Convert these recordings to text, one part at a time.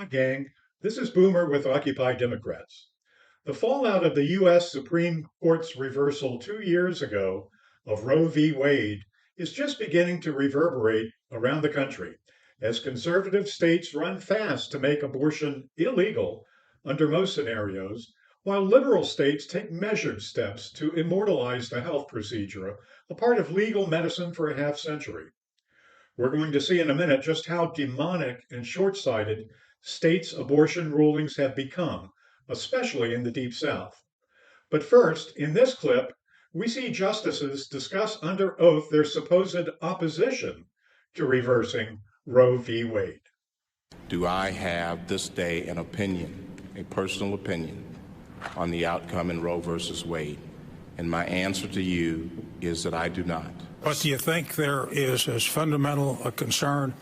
Hi, gang. This is Boomer with Occupy Democrats. The fallout of the U.S. Supreme Court's reversal 2 years ago of Roe v. Wade is just beginning to reverberate around the country as conservative states run fast to make abortion illegal under most scenarios, while liberal states take measured steps to immortalize the health procedure, a part of legal medicine for a half century. We're going to see in a minute just how demonic and short sighted states' abortion rulings have become, especially in the Deep South. But first, in this clip, we see justices discuss under oath their supposed opposition to reversing Roe v. Wade. Do I have this day an opinion, a personal opinion, on the outcome in Roe versus Wade? And my answer to you is that I do not. But do you think there is as fundamental a concern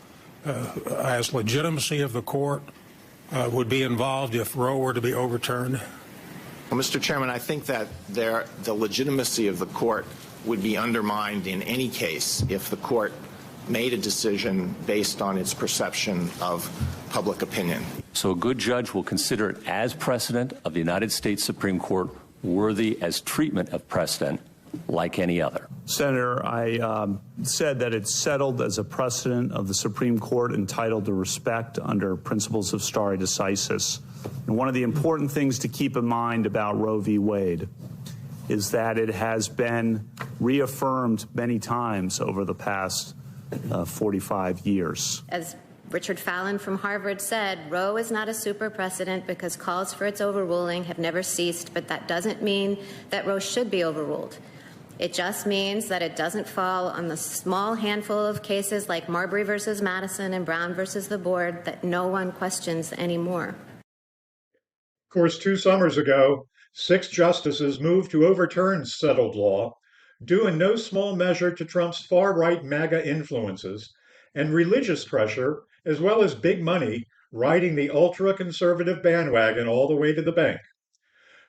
as legitimacy of the court would be involved if Roe were to be overturned? Well, Mr. Chairman, I think that the legitimacy of the court would be undermined in any case if the court made a decision based on its perception of public opinion. So a good judge will consider it as precedent of the United States Supreme Court, worthy as treatment of precedent like any other. Senator, I said that it's settled as a precedent of the Supreme Court entitled to respect under principles of stare decisis. And one of the important things to keep in mind about Roe v. Wade is that it has been reaffirmed many times over the past 45 years. As Richard Fallon from Harvard said, Roe is not a super precedent because calls for its overruling have never ceased, but that doesn't mean that Roe should be overruled. It just means that it doesn't fall on the small handful of cases like Marbury versus Madison and Brown versus the board that no one questions anymore. Of course, 2 summers ago, 6 justices moved to overturn settled law, due in no small measure to Trump's far-right MAGA influences and religious pressure, as well as big money riding the ultra-conservative bandwagon all the way to the bank.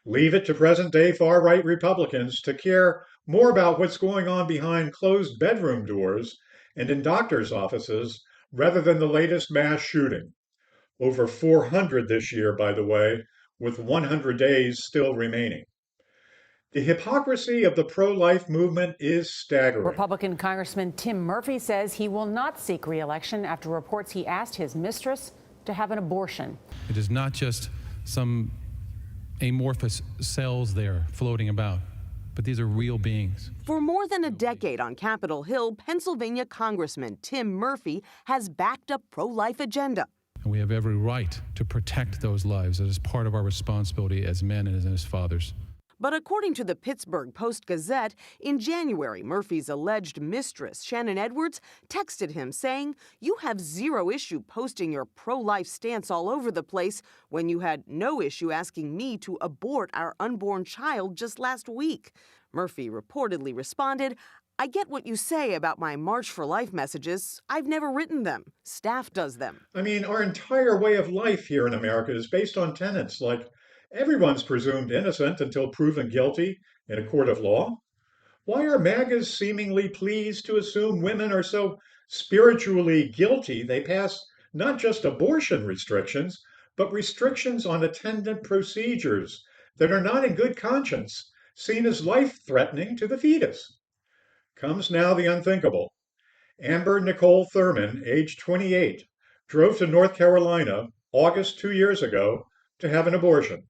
Leave it to present-day far-right Republicans to care more about what's going on behind closed bedroom doors and in doctors' offices rather than the latest mass shooting. Over 400 this year, by the way, with 100 days still remaining. The hypocrisy of the pro-life movement is staggering. Republican Congressman Tim Murphy says he will not seek re-election after reports he asked his mistress to have an abortion. It is not just some amorphous cells there floating about, but these are real beings. For more than a decade on Capitol Hill, Pennsylvania Congressman Tim Murphy has backed a pro-life agenda. And we have every right to protect those lives. That is part of our responsibility as men and as fathers. But according to the Pittsburgh Post-Gazette, in January, Murphy's alleged mistress, Shannon Edwards, texted him saying, "You have zero issue posting your pro-life stance all over the place when you had no issue asking me to abort our unborn child just last week." Murphy reportedly responded, "I get what you say about my March for Life messages. I've never written them. Staff does them." I mean, our entire way of life here in America is based on tenets like everyone's presumed innocent until proven guilty in a court of law. Why are MAGAs seemingly pleased to assume women are so spiritually guilty they pass not just abortion restrictions, but restrictions on attendant procedures that are not in good conscience seen as life-threatening to the fetus? Comes now the unthinkable. Amber Nicole Thurman, age 28, drove to North Carolina August 2 years ago to have an abortion.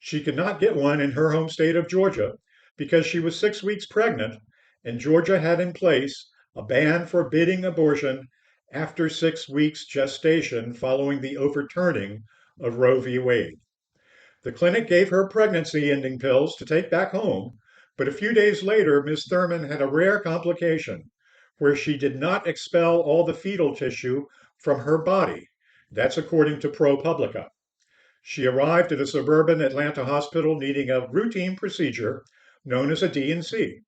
She could not get one in her home state of Georgia because she was 6 weeks pregnant, and Georgia had in place a ban forbidding abortion after 6 weeks gestation following the overturning of Roe v. Wade. The clinic gave her pregnancy-ending pills to take back home, but a few days later, Ms. Thurman had a rare complication where she did not expel all the fetal tissue from her body. That's according to ProPublica. She arrived at a suburban Atlanta hospital needing a routine procedure known as a D&C.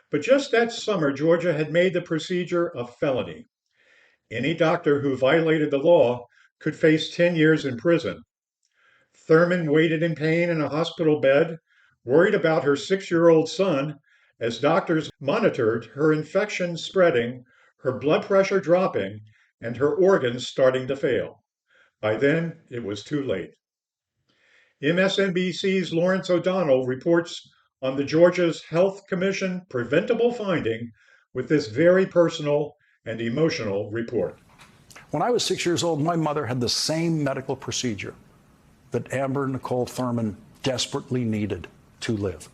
But just that summer, Georgia had made the procedure a felony. Any doctor who violated the law could face 10 years in prison. Thurman waited in pain in a hospital bed, worried about her 6-year-old son, as doctors monitored her infection spreading, her blood pressure dropping, and her organs starting to fail. By then, it was too late. MSNBC's Lawrence O'Donnell reports on the Georgia's Health Commission preventable finding with this very personal and emotional report. When I was 6 years old, my mother had the same medical procedure that Amber Nicole Thurman desperately needed to live.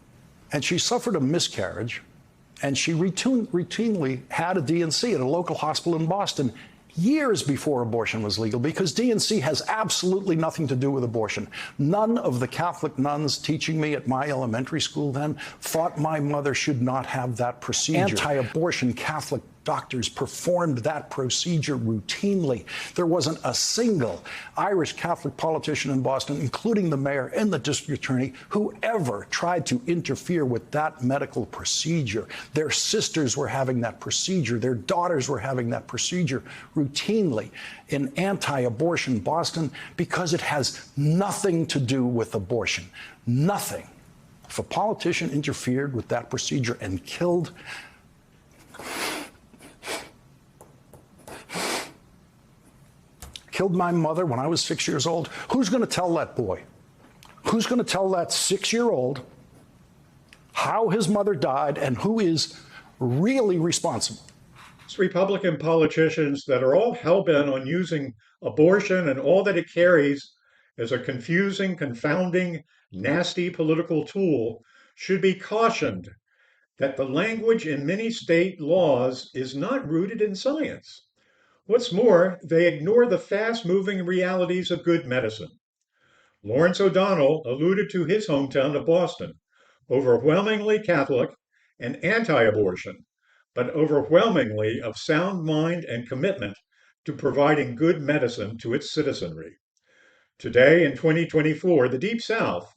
And she suffered a miscarriage, and she routinely had a D&C at a local hospital in Boston years before abortion was legal, because D&C has absolutely nothing to do with abortion. None of the Catholic nuns teaching me at my elementary school then thought my mother should not have that procedure. Anti-abortion Catholic doctors performed that procedure routinely. There wasn't a single Irish Catholic politician in Boston, including the mayor and the district attorney, who ever tried to interfere with that medical procedure. Their sisters were having that procedure. Their daughters were having that procedure routinely in anti-abortion Boston, because it has nothing to do with abortion. Nothing. If a politician interfered with that procedure and killed my mother when I was 6 years old, who's going to tell that boy? Who's going to tell that 6-year-old how his mother died and who is really responsible? It's Republican politicians that are all hell-bent on using abortion and all that it carries as a confusing, confounding, nasty political tool should be cautioned that the language in many state laws is not rooted in science. What's more, they ignore the fast-moving realities of good medicine. Lawrence O'Donnell alluded to his hometown of Boston, overwhelmingly Catholic and anti-abortion, but overwhelmingly of sound mind and commitment to providing good medicine to its citizenry. Today, in 2024, the Deep South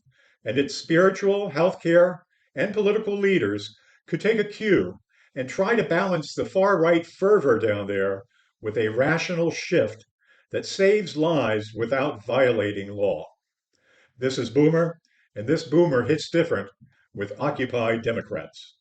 and its spiritual, healthcare, and political leaders could take a cue and try to balance the far-right fervor down there with a rational shift that saves lives without violating law. This is Boomer, and this Boomer hits different with Occupy Democrats.